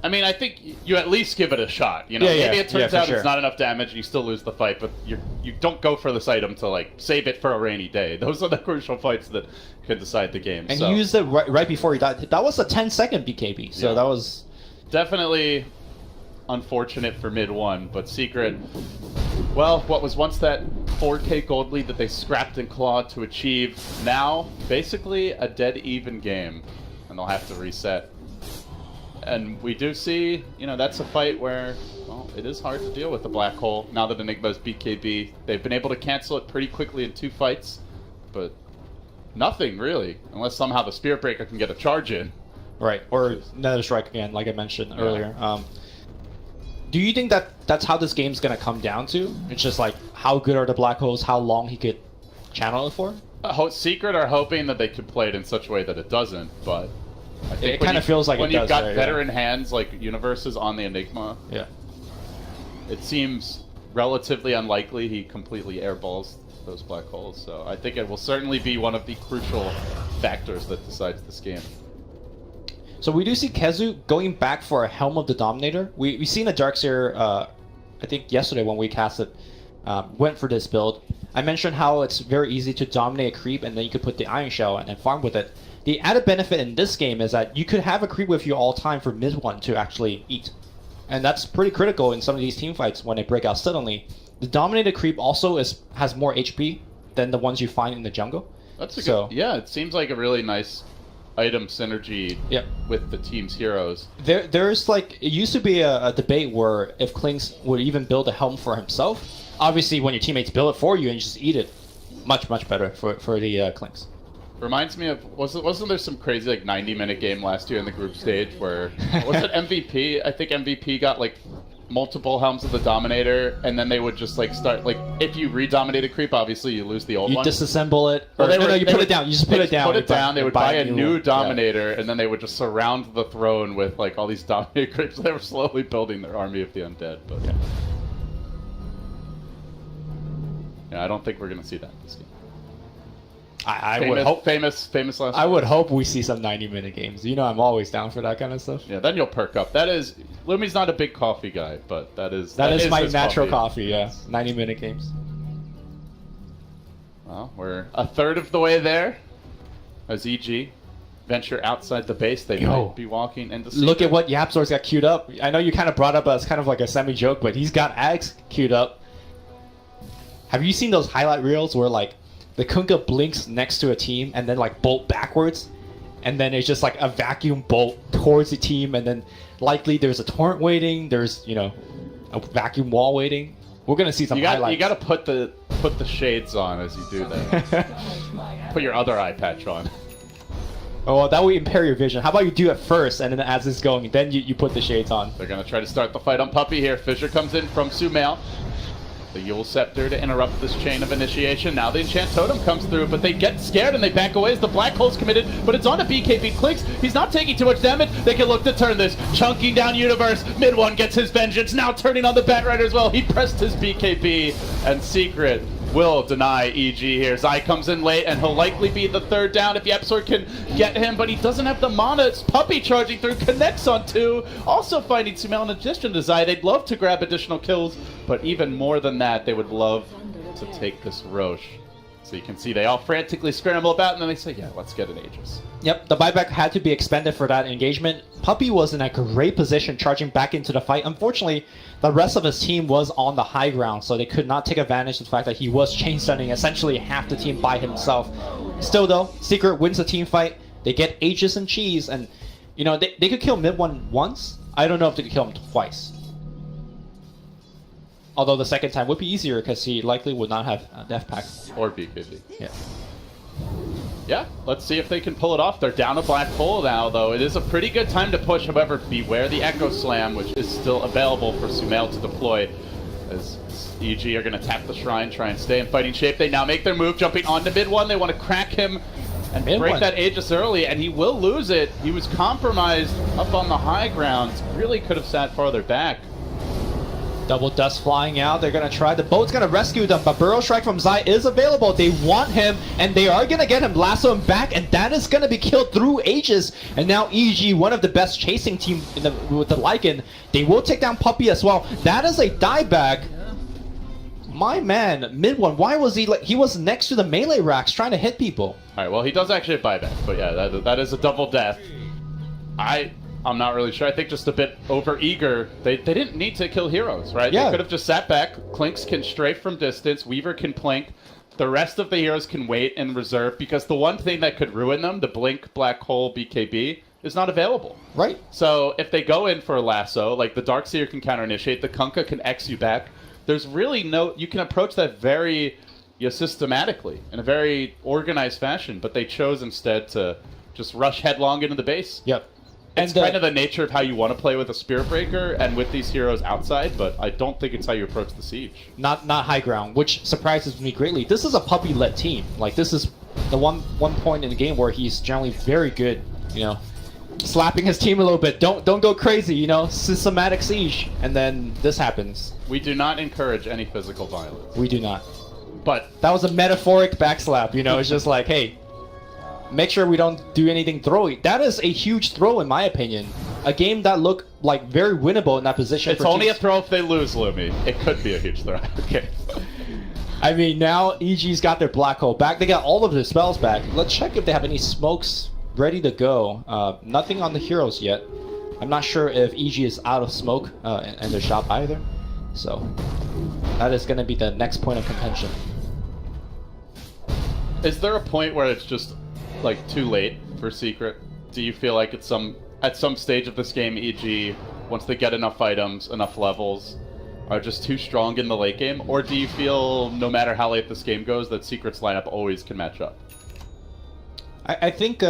A: I mean, I think you at least give it a shot. You know,
B: Yeah,
A: maybe it turns
B: for
A: out
B: sure.
A: it's not enough damage and you still lose the fight, but you don't go for this item to like save it for a rainy day. Those are the crucial fights that could decide the game.
B: And
A: so,
B: he used it right before he died. That was a 10-second BKB, so that was
A: definitely unfortunate for mid one, but Secret, well, what was once that 4K gold lead that they scrapped and clawed to achieve, now basically a dead even game, and they'll have to reset. And we do see, you know, that's a fight where, well, it is hard to deal with the black hole now that Enigma's BKB. They've been able to cancel it pretty quickly in 2 fights, but nothing really, unless somehow the Spirit Breaker can get a charge in.
B: right. Or Nether Strike again, like I mentioned earlier. Do you think that that's how this game's gonna come down to? It's just like how good are the black holes, how long he could channel it for?
A: Secret are hoping that they could play it in such a way that it doesn't, but I think
B: It kind of feels like
A: when
B: it
A: you've
B: does,
A: got
B: right?
A: veteran hands like Universes on the Enigma,
B: Yeah.
A: it seems relatively unlikely he completely airballs those black holes. So I think it will certainly be one of the crucial factors that decides this game.
B: So we do see Kezu going back for a Helm of the Dominator. We seen a Darkseer, I think yesterday when we casted, went for this build. I mentioned how it's very easy to dominate a creep and then you could put the Iron Shell and farm with it. The added benefit in this game is that you could have a creep with you all time for mid one to actually eat. And that's pretty critical in some of these team fights when they break out suddenly. The dominated creep also has more HP than the ones you find in the jungle.
A: That's a good, yeah, it seems like a really nice item synergy with the team's heroes.
B: There's like, it used to be a debate where if Clinks would even build a helm for himself. Obviously when your teammates build it for you and you just eat it, much better for the Clinks.
A: Reminds me of, wasn't there some crazy like 90-minute game last year in the group stage where, was it MVP? I think MVP got like multiple helms of the Dominator, and then they would just like start, like if you re-dominate a creep, obviously you lose the old one.
B: You disassemble it. Or,
A: well,
B: you put it down. You just put it down.
A: Put it down. They would buy a new
B: one.
A: Dominator, and then they would just surround the throne with like all these Dominator creeps. They were slowly building their army of the undead, but yeah, I don't think we're gonna see that in this game.
B: I would hope
A: famous last.
B: I would hope we see some 90-minute games. You know, I'm always down for that kind of stuff.
A: Yeah, then you'll perk up. That is, Lumi's not a big coffee guy, but that is
B: my
A: his
B: natural coffee. Yeah, 90-minute games.
A: Well, we're a third of the way there. As EG venture outside the base, they might be walking into.
B: Look at what YapzOr's got queued up. I know you kind of brought up as kind of like a semi-joke, but he's got Ags queued up. Have you seen those highlight reels where like the Kunkka blinks next to a team and then like bolt backwards, and then it's just like a vacuum bolt towards the team, and then likely there's a torrent waiting, there's, you know, a vacuum wall waiting. We're gonna see some highlights.
A: You gotta put the shades on as you do that. Put your other eye patch on.
B: Oh, well, that would impair your vision. How about you do it first, and then as it's going, then you put the shades on.
A: They're gonna try to start the fight on Puppy here. Fissure comes in from SumaiL. The Yule Scepter to interrupt this chain of initiation. Now the Enchant Totem comes through, but they get scared and they back away as the Black Hole's committed, but it's on a BKB. Clinks, he's not taking too much damage. They can look to turn this. Chunking down Universe. Mid one gets his vengeance. Now turning on the Batrider as well. He pressed his BKB, and Secret will deny EG here. Zai comes in late, and he'll likely be the third down if Yapsor can get him, but he doesn't have the mana. It's Puppey charging through, connects on 2, also finding SumaiL in addition to Zai. They'd love to grab additional kills, but even more than that, they would love to take this Roche. So you can see they all frantically scramble about, and then they say, yeah, let's get an Aegis.
B: Yep, the buyback had to be expended for that engagement. Puppey was in a great position charging back into the fight. Unfortunately, the rest of his team was on the high ground, so they could not take advantage of the fact that he was chain stunning essentially half the team by himself. Still though, Secret wins the team fight. They get Aegis and Cheese, and you know, they could kill mid one once. I don't know if they could kill him twice. Although the second time would be easier because he likely would not have a death pack.
A: Or BKB.
B: Yeah.
A: Yeah, let's see if they can pull it off. They're down a black hole now, though. It is a pretty good time to push. However, beware the Echo Slam, which is still available for SumaiL to deploy. As EG are going to tap the Shrine, try and stay in fighting shape. They now make their move, jumping onto mid one. They want to crack him and break that Aegis early, and he will lose it. He was compromised up on the high ground. Really could have sat farther back.
B: Double dust flying out. They're going to try. The boat's going to rescue them, but Burrow Strike from Zai is available. They want him, and they are going to get him. Lasso him back, and that is going to be killed through Aegis. And now EG, one of the best chasing team with the Lycan, they will take down Puppey as well. That is a dieback. My man, mid one, why was he like, he was next to the melee racks trying to hit people.
A: All right, well, he does actually have buyback, but yeah, that is a double death. I'm not really sure. I think just a bit over-eager. They didn't need to kill heroes, right?
B: Yeah.
A: They could have just sat back. Clinks can strafe from distance. Weaver can plink. The rest of the heroes can wait and reserve, because the one thing that could ruin them, the Blink, Black Hole, BKB, is not available.
B: Right.
A: So if they go in for a lasso, like the Darkseer can counter-initiate, the Kunkka can X you back. There's really no... You can approach that very systematically, in a very organized fashion, but they chose instead to just rush headlong into the base.
B: Yep.
A: It's kind of the nature of how you want to play with a Spirit Breaker and with these heroes outside, but I don't think it's how you approach the siege.
B: Not high ground, which surprises me greatly. This is a Puppey-led team. Like, this is the one point in the game where he's generally very good, you know, slapping his team a little bit. Don't go crazy, you know, systematic siege, and then this happens.
A: We do not encourage any physical violence.
B: We do not.
A: But
B: that was a metaphoric backslap, you know. It's just like, hey, make sure we don't do anything throwy. That is a huge throw, in my opinion. A game that looked like very winnable in that position.
A: It's only a throw if they lose, Lumi. It could be a huge throw. Okay.
B: I mean, now EG's got their black hole back. They got all of their spells back. Let's check if they have any smokes ready to go. Nothing on the heroes yet. I'm not sure if EG is out of smoke in their shop either. So that is going to be the next point of contention.
A: Is there a point where it's just like too late for Secret? Do you feel like it's at some stage of this game, EG, once they get enough items, enough levels, are just too strong in the late game? Or do you feel, no matter how late this game goes, that Secret's lineup always can match up?
B: I think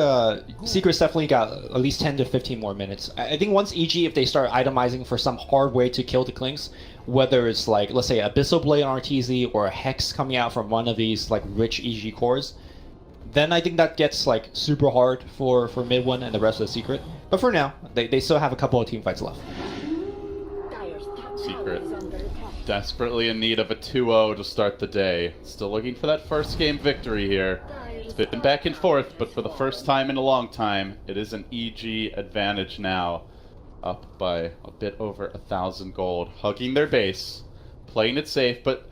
B: Secret's definitely got at least 10 to 15 more minutes. I think once EG, if they start itemizing for some hard way to kill the Clinks, whether it's like, let's say, Abyssal Blade on RTZ or a Hex coming out from one of these like rich EG cores, then I think that gets like super hard for mid one and the rest of the Secret. But for now, they still have a couple of team fights left.
A: Secret desperately in need of a 2-0 to start the day. Still looking for that first game victory here. It's been back and forth, but for the first time in a long time, it is an EG advantage now. Up by a bit over 1,000 gold, hugging their base, playing it safe, but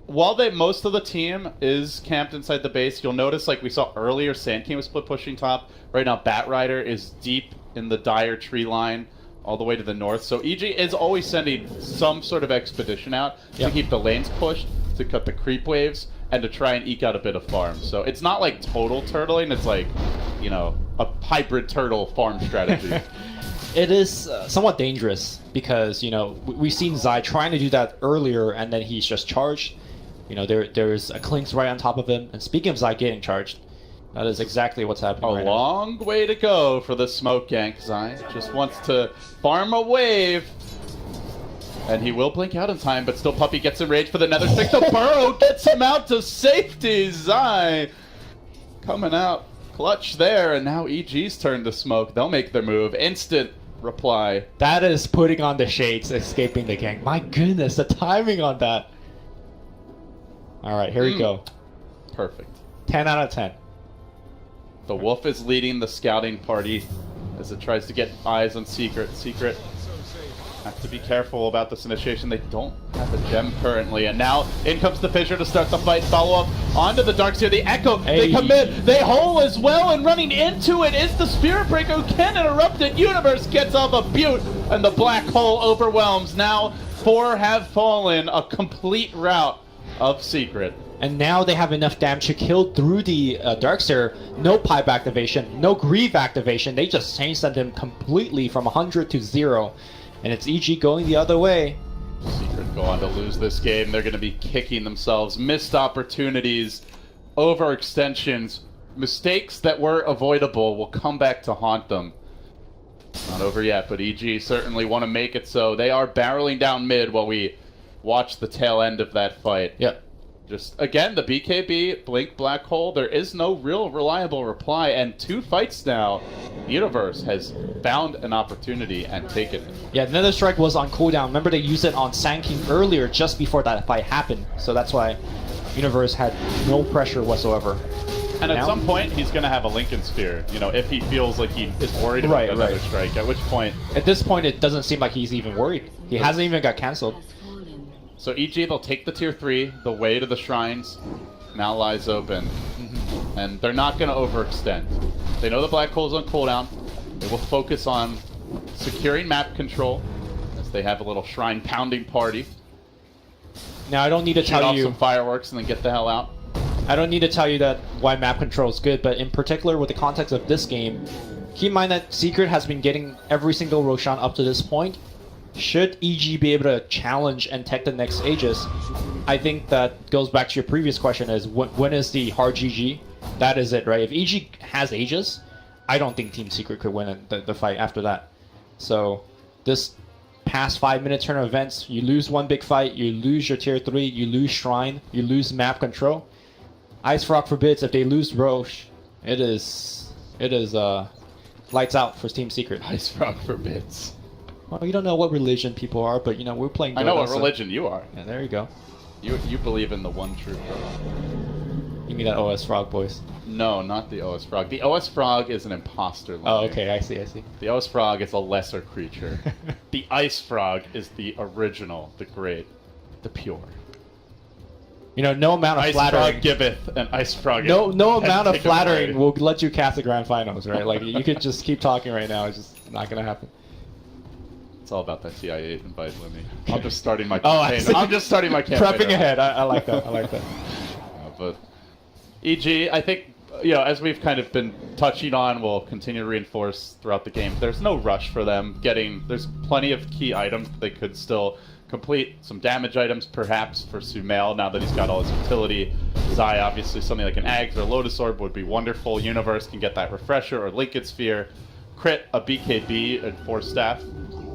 A: while most of the team is camped inside the base, you'll notice, like we saw earlier, Sand King was split pushing top. Right now, Bat Rider is deep in the dire tree line, all the way to the north. So EG is always sending some sort of expedition out to keep the lanes pushed, to cut the creep waves, and to try and eke out a bit of farm. So it's not like total turtling, it's like, you know, a hybrid turtle farm strategy.
B: It is somewhat dangerous because, you know, we've seen Zai trying to do that earlier and then he's just charged. You know, there's a Clinks right on top of him. And speaking of Zai getting charged, that is exactly what's happening right now. A
A: long way to go for the smoke gank. Zai just wants to farm a wave. And he will blink out in time, but still Puppey gets enraged for the nether stick. The burrow gets him out to safety. Zai coming out clutch there, and now EG's turn to smoke. They'll make their move. Instant reply.
B: That is putting on the shades, escaping the gank. My goodness, the timing on that. All right, here we go.
A: Perfect.
B: 10 out of 10.
A: The Wolf is leading the scouting party as it tries to get eyes on Secret. Secret have to be careful about this initiation. They don't have a gem currently. And now in comes the Fissure to start the fight. Follow up onto the Darkseer. The Echo, they commit. They hole as well, and running into it is the Spirit Breaker who can interrupt it. Universe gets off a Butte, and the Black Hole overwhelms. Now 4 have fallen. A complete rout of Secret.
B: And now they have enough damage to kill through the Darkseer. No pipe activation, no Grieve activation. They just changed them completely from 100 to 0. And it's EG going the other way.
A: Secret go on to lose this game. They're going to be kicking themselves. Missed opportunities, overextensions, mistakes that were avoidable will come back to haunt them. Not over yet, but EG certainly want to make it so. They are barreling down mid while we watch the tail end of that fight.
B: Yep.
A: Just, again, the BKB, Blink, Black Hole, there is no real reliable reply, and 2 fights now, Universe has found an opportunity and taken it.
B: Yeah, Nether Strike was on cooldown. Remember they used it on Sand King earlier, just before that fight happened. So that's why Universe had no pressure whatsoever.
A: And at some point, he's going to have a Lincoln Sphere, you know, if he feels like he is worried about another strike, at which point...
B: At this point, it doesn't seem like he's even worried. He hasn't even got cancelled.
A: So EG, they'll take the tier 3, the way to the shrines now lies open, and they're not going to overextend. They know the Black Hole's on cooldown. They will focus on securing map control as they have a little shrine pounding party.
B: Now I don't need to tell you
A: some fireworks and then get the hell out.
B: I don't need to tell you that why map control is good, but in particular with the context of this game, keep in mind that Secret has been getting every single Roshan up to this point. Should EG be able to challenge and tech the next Aegis, I think that goes back to your previous question is when is the hard GG? That is it, right? If EG has Aegis, I don't think Team Secret could win the fight after that. So this past 5-minute turn of events, you lose one big fight, you lose your tier 3, you lose Shrine, you lose map control. Ice Frog forbids, if they lose Roche, it is lights out for Team Secret.
A: Ice Frog forbids.
B: Well, you don't know what religion people are, but you know, we're playing Dota,
A: I know what religion you are.
B: Yeah, there you go.
A: You believe in the one true God.
B: You mean that OS Frog voice?
A: No, not the OS Frog. The OS Frog is an imposter.
B: Oh, okay, I see.
A: The OS Frog is a lesser creature. The Ice Frog is the original, the great, the pure.
B: You know, no amount of flattering.
A: Ice Frog giveth, and Ice Frog
B: no amount of flattering will let you cast the grand finals, right? Like, you could just keep talking right now. It's just not going to happen.
A: It's all about that TI8 invite, Lemmy. I'm just starting my campaign. I'm just starting my campaign.
B: Prepping ahead. I like that. I like that.
A: But EG, I think, you know, as we've kind of been touching on, we'll continue to reinforce throughout the game. There's no rush for them. There's plenty of key items they could still complete. Some damage items, perhaps, for SumaiL, now that he's got all his utility. Zai, obviously, something like an Ags or Lotus Orb would be wonderful. Universe can get that Refresher or Lincoln Sphere. Crit, a BKB, and 4 staff.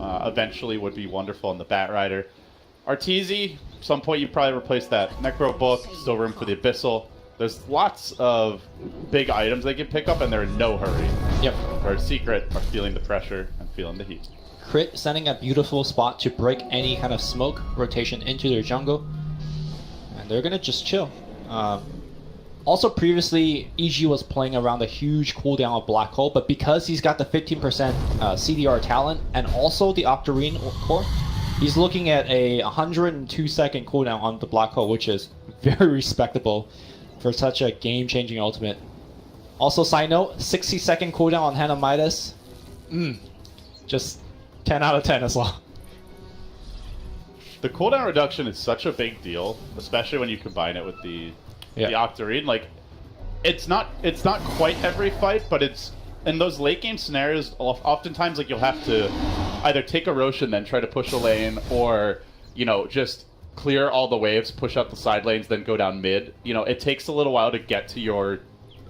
A: Eventually would be wonderful in the Bat Rider. Arteezy, some point you probably replace that. Necro Book, still room for the Abyssal. There's lots of big items they can pick up, and they're in no hurry.
B: Yep.
A: Whereas Secret are feeling the pressure and feeling the heat.
B: Crit sending a beautiful spot to break any kind of smoke rotation into their jungle. And they're going to just chill. Also, previously, EG was playing around a huge cooldown of Black Hole, but because he's got the 15% CDR talent and also the Octarine core, he's looking at a 102-second cooldown on the Black Hole, which is very respectable for such a game-changing ultimate. Also, side note, 60-second cooldown on Hannah Midas. Just 10 out of 10 as well.
A: The cooldown reduction is such a big deal, especially when you combine it with the Octarine. Like, it's not quite every fight, but it's in those late game scenarios. Oftentimes, like, you'll have to either take a Roche and then try to push a lane, or just clear all the waves, push out the side lanes, then go down mid. It takes a little while to get to your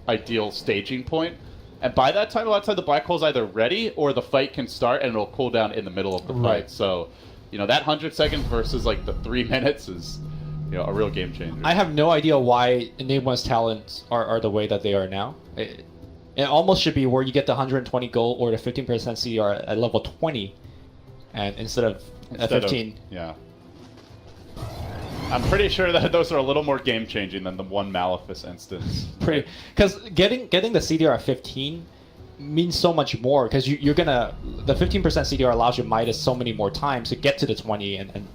A: ideal staging point, and by that time, a lot of time the Black Hole's either ready or the fight can start, and it'll cool down in the middle of the fight. So, that 100 seconds versus like the 3 minutes is a real game changer.
B: I have no idea why Enigma's talents are the way that they are now. It almost should be where you get the 120 gold or the 15% CR at level 20, and instead of 15.
A: I'm pretty sure that those are a little more game-changing than the one Malefice instance.
B: Because getting the CDR at 15 means so much more, because you're gonna, the 15% CDR allows you Midas so many more times to get to the 20 and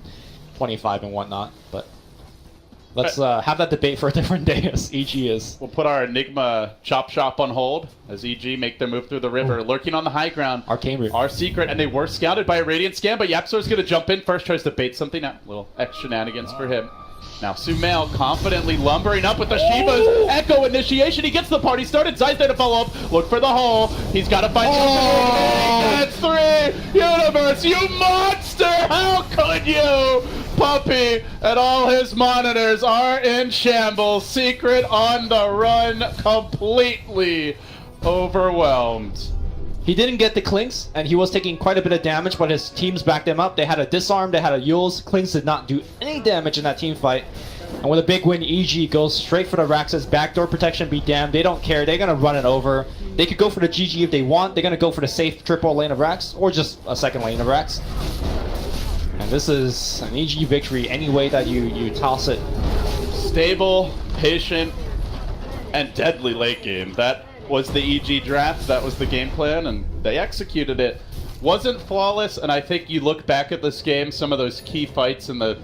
B: 25 and whatnot. But let's have that debate for a different day, as EG is.
A: We'll put our Enigma Chop Shop on hold as EG make their move through the river, lurking on the high ground.
B: Arcane Root.
A: Our secret, and they were scouted by a Radiant Scan, but Yapzor's going to jump in first, tries to bait something out. Little X shenanigans for him. Now SumaiL confidently lumbering up with the Shiva's Echo initiation. He gets the party started. Zai's there to follow up. Look for the hole. He's got to find That's 3! Universe, you monster! How could you? Puppy and all his monitors are in shambles. Secret on the run, completely overwhelmed.
B: He didn't get the Clinks, and he was taking quite a bit of damage, but his teams backed him up. They had a disarm, they had a Yules. Clinks did not do any damage in that team fight. And with a big win, EG goes straight for the Raxus. Backdoor protection be damned. They don't care. They're going to run it over. They could go for the GG if they want. They're going to go for the safe triple lane of Rax, or just a second lane of Rax. And this is an EG victory any way that you toss it.
A: Stable, patient, and deadly late game. That was the EG draft, that was the game plan, and they executed it. Wasn't flawless, and I think you look back at this game, some of those key fights in the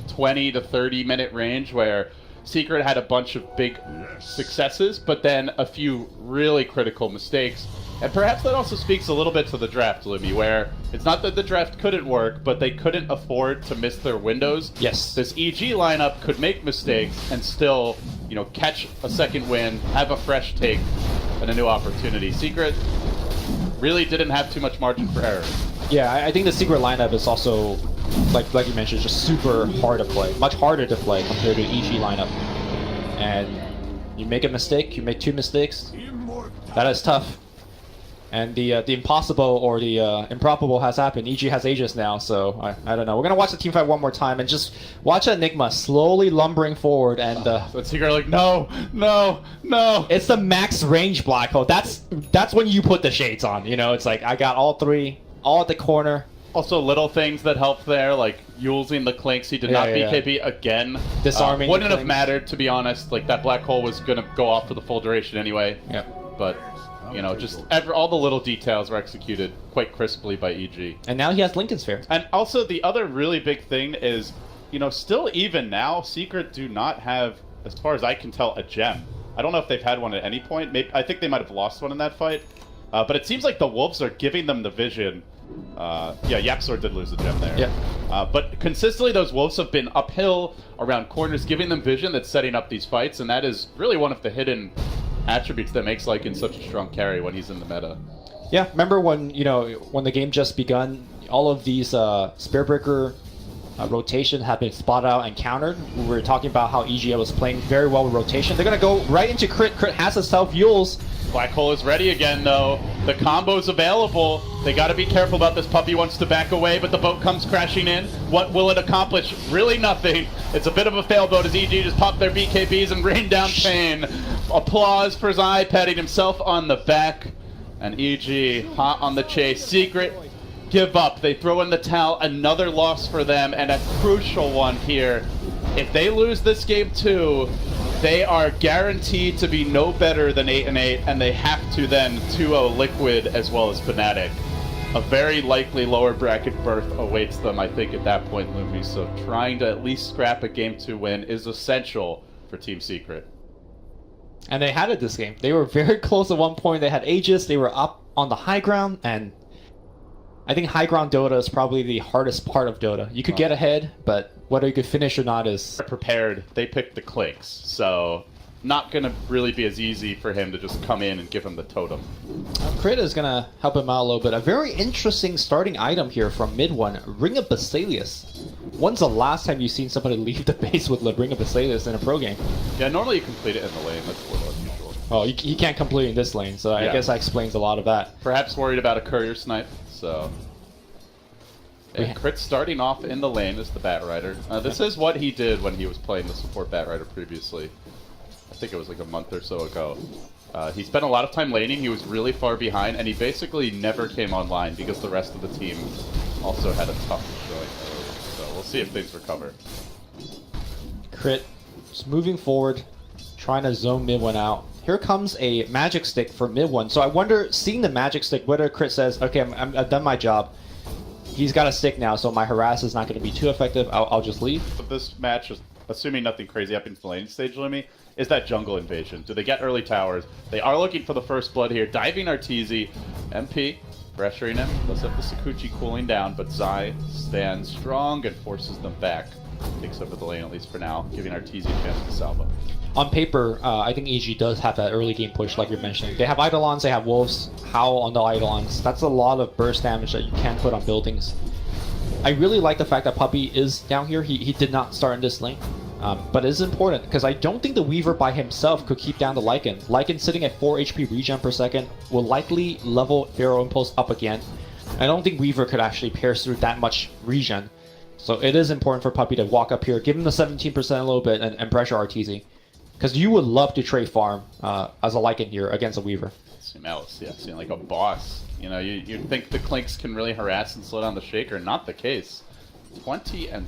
A: 20 to 30 minute range where Secret had a bunch of big successes, but then a few really critical mistakes. And perhaps that also speaks a little bit to the draft, Lumi, where it's not that the draft couldn't work, but they couldn't afford to miss their windows.
B: Yes.
A: This EG lineup could make mistakes and still, you know, catch a second win, have a fresh take, and a new opportunity. Secret really didn't have too much margin for error.
B: Yeah, I think the Secret lineup is also, like you mentioned, just super hard to play. Much harder to play compared to the EG lineup. And you make a mistake, you make two mistakes, that is tough. And the impossible or the improbable has happened. EG has Aegis now, so I don't know. We're going to watch the team fight one more time and just watch Enigma slowly lumbering forward. And
A: but Secret like, no, no, no.
B: It's the max range black hole. That's when you put the shades on. You know, it's like, I got all three, all at the corner.
A: Also, little things that helped there, like using the Clinks. He did not BKB again.
B: Disarming
A: wouldn't have mattered, to be honest. Like, that black hole was going to go off for the full duration anyway.
B: Yeah.
A: But, you know, just all the little details were executed quite crisply by EG.
B: And now he has Lincoln Sphere.
A: And also, the other really big thing is, you know, still even now, Secret do not have, as far as I can tell, a gem. I don't know if they've had one at any point. Maybe, I think they might have lost one in that fight. But it seems like the Wolves are giving them the vision. Yeah, Yapzor did lose a gem there.
B: Yeah.
A: But consistently, those Wolves have been uphill around corners, giving them vision that's setting up these fights, and that is really one of the hidden attributes that makes Lycan such a strong carry when he's in the meta.
B: Yeah, remember when, you know, when the game just begun, all of these Spearbreaker rotation have been spotted out and countered. We were talking about how EG was playing very well with rotation. They're going to go right into Crit. Crit has himself Yules.
A: Black Hole is ready again, though. The combo's available. They got to be careful about this. Puppy wants to back away, but the boat comes crashing in. What will it accomplish? Really nothing. It's a bit of a fail boat as EG just popped their BKBs and rained down pain. Applause for Zai patting himself on the back. And EG hot on the chase. Secret give up. They throw in the towel. Another loss for them, and a crucial one here. If they lose this game too, they are guaranteed to be no better than 8-8, and they have to then 2-0 Liquid as well as Fnatic. A very likely lower bracket berth awaits them, I think, at that point, Lumi. So trying to at least scrap a Game 2 win is essential for Team Secret.
B: And they had it this game. They were very close at one point. They had Aegis. They were up on the high ground, and I think high ground Dota is probably the hardest part of Dota. You could get ahead, but whether you could finish or not is...
A: Prepared. They picked the Clinks, so not going to really be as easy for him to just come in and give him the totem.
B: Crit is going to help him out a little bit. A very interesting starting item here from mid one, Ring of Basilius. When's the last time you've seen somebody leave the base with the Ring of Basilius in a pro game?
A: Yeah, normally you complete it in the lane. That's a little unusual.
B: Oh, you can't complete it in this lane, so I guess that explains a lot of that.
A: Perhaps worried about a courier snipe, so... And Crit starting off in the lane as the Batrider. This is what he did when he was playing the support Batrider previously. I think it was like a month or so ago. He spent a lot of time laning, he was really far behind, and he basically never came online because the rest of the team also had a tough showing early. So we'll see if things recover.
B: Crit just moving forward, trying to zone mid one out. Here comes a magic stick for mid one. So I wonder, seeing the magic stick, whether Crit says, okay, I've done my job. He's got a stick now, so my harass is not going to be too effective. I'll just leave.
A: But this match, is, assuming nothing crazy happens in the lane stage, Lumi, is that jungle invasion. Do they get early towers? They are looking for the first blood here. Diving Arteezy. MP pressuring him. Does have the Sakuchi cooling down, but Zai stands strong and forces them back. Takes over the lane, at least for now, giving Arteezy a chance to salvo.
B: On paper, I think EG does have that early game push, like you're mentioning. They have Eidolons, they have Wolves, Howl on the Eidolons. That's a lot of burst damage that you can put on buildings. I really like the fact that Puppey is down here. He did not start in this lane. But it is important, because I don't think the Weaver by himself could keep down the Lycan. Lycan sitting at 4 HP regen per second will likely level Pharaoh Impulse up again. I don't think Weaver could actually pierce through that much regen. So it is important for Puppey to walk up here, give him the 17% a little bit, and pressure Arteezy. Because you would love to trade farm as a Lycan here against a Weaver.
A: SumaiL, yeah, seeing like a boss. You know, you'd think the Clinks can really harass and slow down the Shaker. Not the case. 20 and...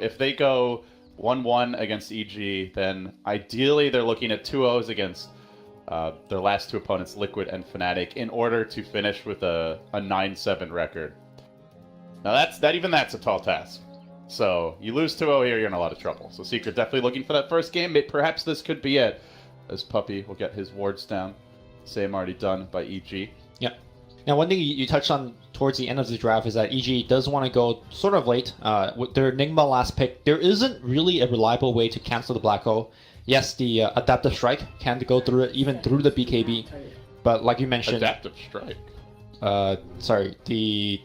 A: If they go 1-1 against EG, then ideally they're looking at 2-0s against their last two opponents, Liquid and Fnatic, in order to finish with a 9-7 record. Now that's a tall task. So you lose 2-0 here, you're in a lot of trouble. So Secret definitely looking for that first game. Perhaps this could be it, as Puppey will get his wards down. Same already done by EG.
B: Yeah. Now, one thing you touched on towards the end of the draft is that EG does want to go sort of late. With their Enigma last pick, there isn't really a reliable way to cancel the Black Hole. Yes, the Adaptive Strike can go through it, even through the BKB. But like you mentioned...
A: Adaptive Strike?
B: Sorry, the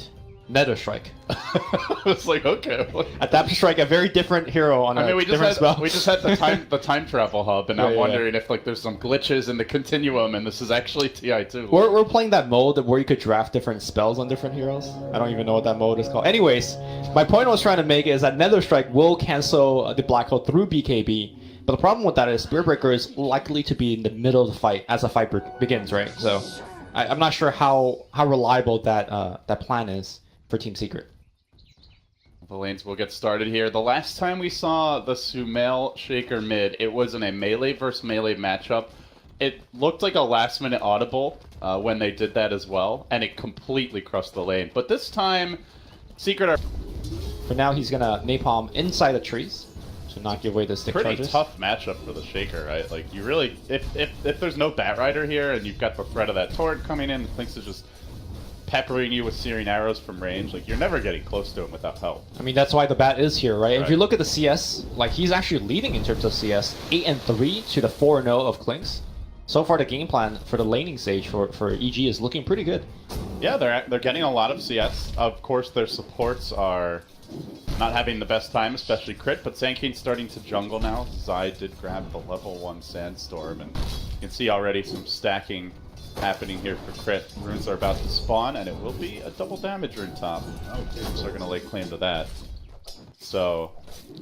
B: Nether Strike.
A: I was like, okay.
B: Adaptive Strike, a very different hero on a different spell.
A: We just had the time travel hub, and I'm wondering if like there's some glitches in the continuum, and this is actually TI7.
B: We're playing that mode where you could draft different spells on different heroes. I don't even know what that mode is called. Anyways, my point I was trying to make is that Nether Strike will cancel the Black Hole through BKB, but the problem with that is Spirit Breaker is likely to be in the middle of the fight as the fight begins, right? So I'm not sure how reliable that plan is for Team Secret.
A: The lanes will get started here. The last time we saw the SumaiL Shaker mid, it was in a melee versus melee matchup. It looked like a last-minute audible when they did that as well, and it completely crushed the lane. But this time, Secret are...
B: For now, he's gonna napalm inside the trees to not give away the stick
A: pretty
B: charges.
A: Tough matchup for the Shaker, right? Like, you really... If there's no Batrider here, and you've got the threat of that Torrent coming in, Clinks is just peppering you with searing arrows from range, like you're never getting close to him without help.
B: I mean, that's why the bat is here, right? If you look at the CS, like he's actually leading in terms of CS, 8-3 to the 4-0 of Clinks. So far, the game plan for the laning stage for EG is looking pretty good.
A: Yeah, they're getting a lot of CS. Of course, their supports are not having the best time, especially Crit, but Sankane's starting to jungle now. Zai did grab the level 1 Sandstorm, and you can see already some stacking happening here for Crit. Runes are about to spawn, and it will be a double damage rune top. So they're going to lay claim to that. So,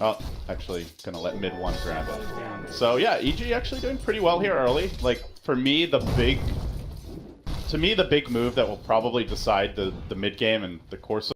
A: oh, actually going to let mid one grab it. So yeah, EG actually doing pretty well here early. Like, for me, the big move that will probably decide the mid game and the course of